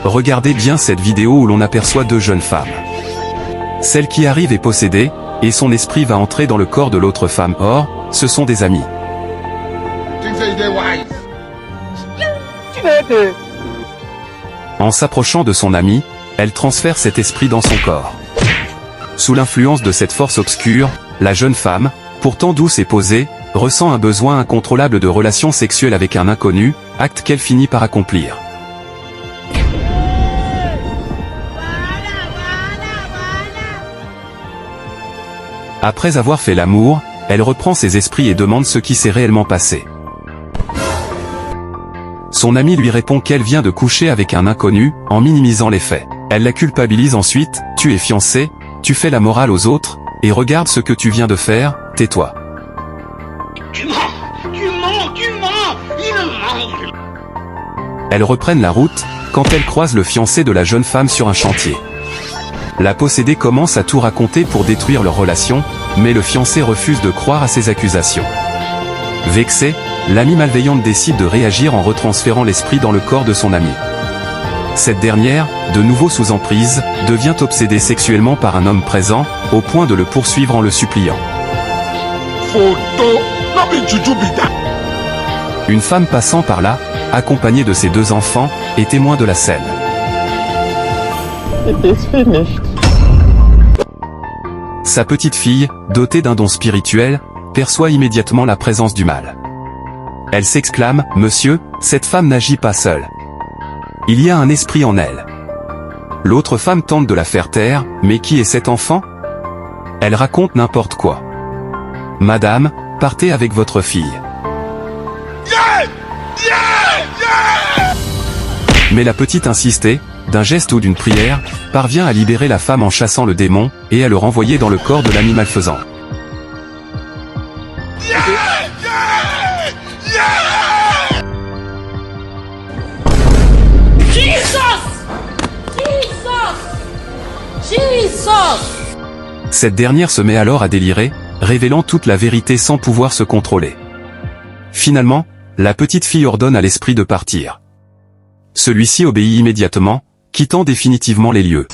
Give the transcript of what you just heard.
regardez bien cette vidéo où l'on aperçoit deux jeunes femmes. Celle qui arrive est possédée, et son esprit va entrer dans le corps de l'autre femme. Or, ce sont des amis. En s'approchant de son ami, elle transfère cet esprit dans son corps. Sous l'influence de cette force obscure, la jeune femme, pourtant douce et posée, ressent un besoin incontrôlable de relations sexuelles avec un inconnu, acte qu'elle finit par accomplir. Après avoir fait l'amour, elle reprend ses esprits et demande ce qui s'est réellement passé. Son amie lui répond qu'elle vient de coucher avec un inconnu, en minimisant les faits. Elle la culpabilise ensuite, « Tu es fiancé, tu fais la morale aux autres, et regarde ce que tu viens de faire, tais-toi. » Tu mens, ils mentent. Elles reprennent la route, quand elles croisent le fiancé de la jeune femme sur un chantier. La possédée commence à tout raconter pour détruire leur relation, mais le fiancé refuse de croire à ses accusations. Vexée, l'amie malveillante décide de réagir en retransférant l'esprit dans le corps de son amie. Cette dernière, de nouveau sous emprise, devient obsédée sexuellement par un homme présent, au point de le poursuivre en le suppliant. Une femme passant par là, accompagnée de ses deux enfants, est témoin de la scène. Sa petite fille, dotée d'un don spirituel, perçoit immédiatement la présence du mal. Elle s'exclame, « Monsieur, cette femme n'agit pas seule. Il y a un esprit en elle. » L'autre femme tente de la faire taire, « Mais qui est cet enfant ?» Elle raconte n'importe quoi. « Madame, partez avec votre fille. » Mais la petite insistait, d'un geste ou d'une prière, parvient à libérer la femme en chassant le démon, et à le renvoyer dans le corps de l'ami malfaisant. Cette dernière se met alors à délirer, révélant toute la vérité sans pouvoir se contrôler. Finalement, la petite fille ordonne à l'esprit de partir. Celui-ci obéit immédiatement, quittant définitivement les lieux.